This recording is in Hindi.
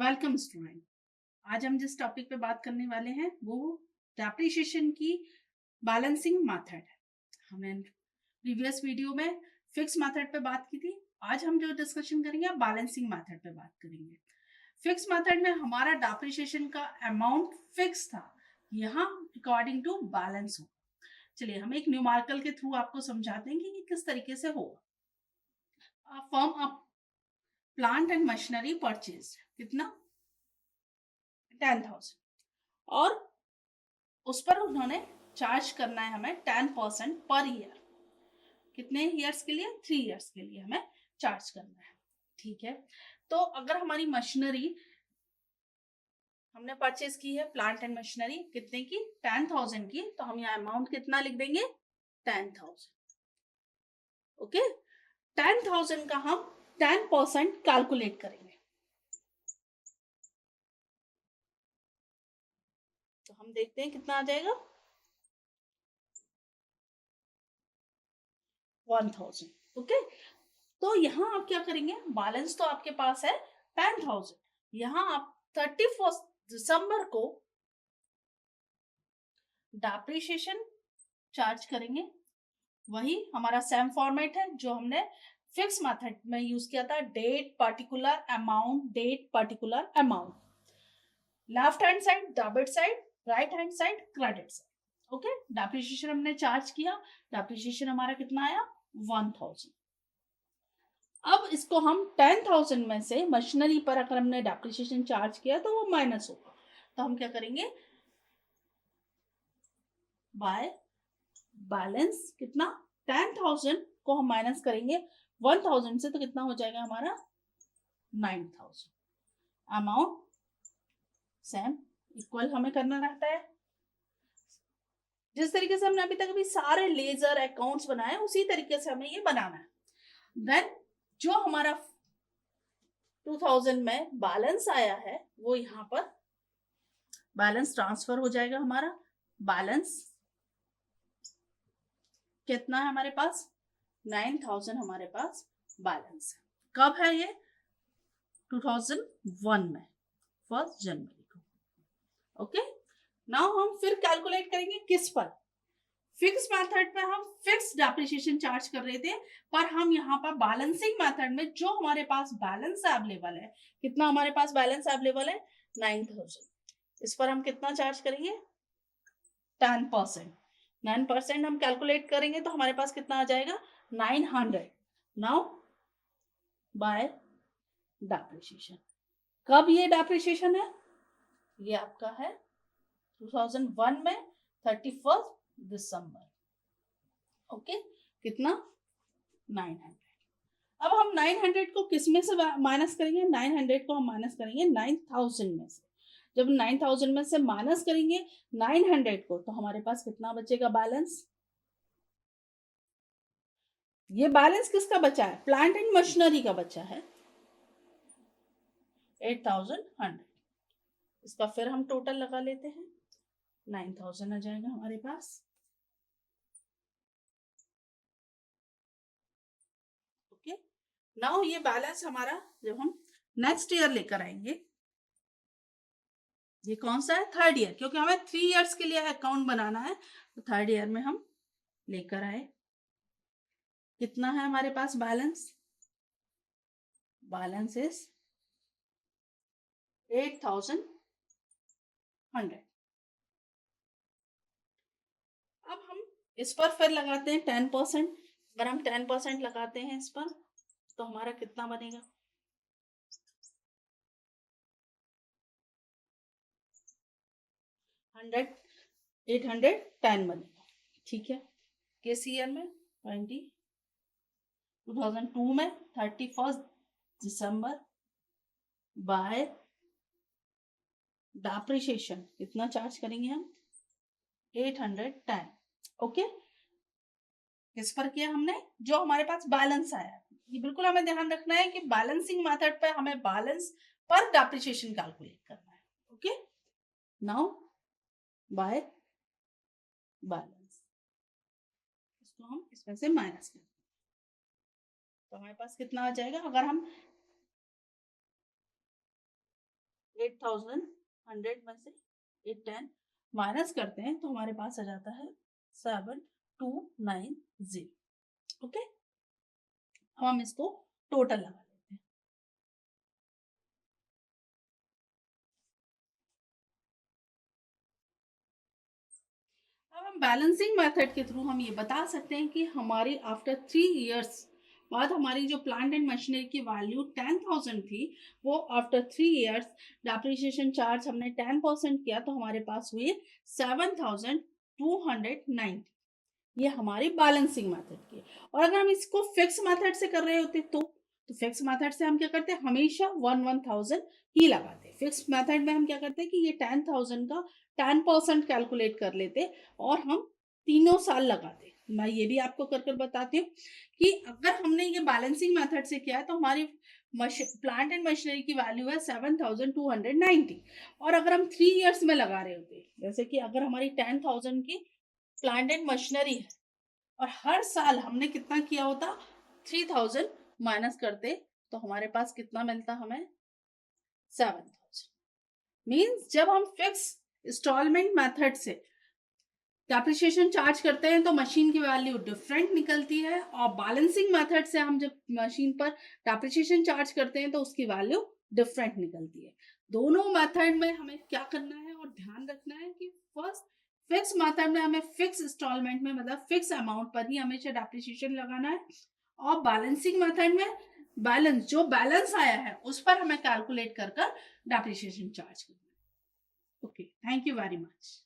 Welcome student. आज हम जिस टॉपिक पे बात करने वाले हैं वो डेप्रिसिएशन की बैलेंसिंग मेथड है। हमने प्रीवियस वीडियो में फिक्स मेथड पे बात की थी। आज हम जो डिस्कशन करेंगे बैलेंसिंग मेथड पे बात करेंगे। फिक्स मेथड में हमारा डेप्रिसिएशन का अमाउंट फिक्स था, यहाँ अकॉर्डिंग टू बैलेंस हो। चलिए हम एक न्यूमेरिकल के थ्रू आपको समझाते हैं कि किस तरीके से होगा। Firm up plant and machinery purchase कितना 10,000 और उस पर उन्होंने चार्ज करना है हमें 10% पर ईयर। कितने ईयर्स के लिए? 3 ईयर्स के लिए हमें चार्ज करना है। ठीक है, तो अगर हमारी मशीनरी हमने परचेज की है, प्लांट एंड मशीनरी कितने की? 10,000 की, तो हम यहाँ अमाउंट कितना लिख देंगे? 10,000। ओके, 10,000 का हम 10% कैलकुलेट करेंगे। तो हम देखते हैं कितना आ जाएगा, 1,000। ओके, तो यहाँ आप क्या करेंगे? बैलेंस तो आपके पास है 10,000, यहाँ आप 31 दिसंबर को डेप्रिसिएशन चार्ज करेंगे। वही हमारा सेम फॉर्मेट है जो हमने फिक्स मेथड में यूज किया था, date particular amount, date particular amount, left hand side debit side, right hand side credit side. Okay, depreciation हमने चार्ज किया, डेप्रिसिएशन हमारा कितना आया? 1,000। अब इसको हम 10,000 में से मशीनरी पर अगर हमने डेप्रिसिएशन चार्ज किया तो वो माइनस होगा। तो हम क्या करेंगे? बाय बैलेंस कितना? 10,000 को हम माइनस करेंगे 1,000 से, तो कितना हो जाएगा हमारा? 9,000। अमाउंट सेम इक्वल हमें करना रहता है। जिस तरीके से हमने अभी तक सारे लेजर अकाउंट्स बनाए उसी तरीके से हमें ये बनाना है। देन जो हमारा 2000 में बैलेंस आया है वो यहाँ पर बैलेंस ट्रांसफर हो जाएगा। हमारा बैलेंस कितना है हमारे पास? 9,000 हमारे पास बैलेंस है। कब है ये? 2001 में, 1 जनवरी को। ओके, नाउ हम फिर कैलकुलेट करेंगे किस पर? फिक्स मेथड में हम फिक्स डेप्रिसिएशन चार्ज कर रहे थे, पर हम यहाँ पर बैलेंसिंग मेथड में जो हमारे पास बैलेंस अवेलेबल है, कितना हमारे पास बैलेंस अवेलेबल है? 9,000। इस पर हम कितना चार्ज करेंगे? 10%। 9% हम कैलकुलेट करेंगे तो हमारे पास कितना आ जाएगा? 900। Now bye depreciation. कब ये डेप्रिसिएशन है? ये आपका है 2001 में 31 दिसंबर। ओके, कितना? 900। अब हम 900 को किस में से माइनस करेंगे? 900 को हम माइनस करेंगे 9,000 में से। जब 9,000 में से माइनस करेंगे 900 को, तो हमारे पास कितना बचेगा बैलेंस? ये बैलेंस किसका बचा है? प्लांट एंड मशीनरी का बचा है 8,100। इसका फिर हम टोटल लगा लेते हैं, 9,000 आ जाएगा हमारे पास। ओके, नाउ ये बैलेंस हमारा जब हम नेक्स्ट ईयर लेकर आएंगे, ये कौन सा है? थर्ड ईयर, क्योंकि हमें 3 इयर्स के लिए अकाउंट बनाना है, तो थर्ड ईयर में हम लेकर आए। कितना है हमारे पास बैलेंस? Balance is 8,100। अब हम इस पर फिर लगाते हैं 10%। अगर हम 10% लगाते हैं इस पर तो हमारा कितना बनेगा? 810 बनेगा। ठीक है, किस ईयर में? 2002 में 31 दिसंबर बाय डेप्रिसिएशन कितना चार्ज करेंगे हम? 810। ओके, किस पर किया हमने? जो हमारे पास बैलेंस आया। ये बिल्कुल हमें ध्यान रखना है कि बैलेंसिंग मेथड पे हमें बैलेंस पर डेप्रिसिएशन कैलकुलेट करना है। ओके, नाउ बाय बैलेंस, इसको हम इसमें से माइनस करें तो हमारे पास कितना आ जाएगा? अगर हम 8000 100 में से 810 माइनस करते हैं तो हमारे पास आ जाता है 7290। ओके, हम इसको टोटल लगा लेते हैं। अब हम बैलेंसिंग मेथड के थ्रू हम ये बता सकते हैं कि हमारी आफ्टर 3 इयर्स बाद हमारी जो प्लांट एंड मशीनरी की वैल्यू 10,000 थी, वो आफ्टर 3 इयर्स डेप्रिसिएशन चार्ज हमने 10% किया तो हमारे पास हुई 7,290। ये हमारी बैलेंसिंग मेथड की। और अगर हम इसको फिक्स मेथड से कर रहे होते तो फिक्स मेथड से हम क्या करते हैं, हमेशा 1,000 ही लगाते। फिक्स मेथड में हम क्या करते हैं कि ये 10,000 का 10% कैलकुलेट कर लेते और हम तीनों साल लगाते। मैं ये भी आपको कर कर बताती हूँ कि अगर हमने ये बैलेंसिंग मेथड से किया है तो हमारी प्लांट एंड मशीनरी की वैल्यू है 7,290। और अगर हम 3 इयर्स में लगा रहे होते, जैसे कि अगर हमारी 10,000 की प्लांट एंड मशीनरी है और हर साल हमने कितना किया होता, 3,000 माइनस करते तो हमारे पास कितना मिलता हमें, 7,000। मीन्स जब हम फिक्स इंस्टॉलमेंट मेथड से डेप्रिसिएशन चार्ज करते हैं तो मशीन की वैल्यू डिफरेंट निकलती है, और बैलेंसिंग मेथड से हम जब मशीन पर डेप्रिसिएशन चार्ज करते हैं तो उसकी वैल्यू डिफरेंट निकलती है। दोनों मेथड में हमें क्या करना है और ध्यान रखना है कि फर्स्ट फिक्स मेथड में हमें फिक्स इंस्टॉलमेंट में मतलब फिक्स अमाउंट पर ही हमेशा डेप्रिसिएशन लगाना है, और बैलेंसिंग मेथड में बैलेंस जो बैलेंस आया है उस पर हमें कैलकुलेट कर कर डेप्रिसिएशन चार्ज करना है। Okay, thank you very much.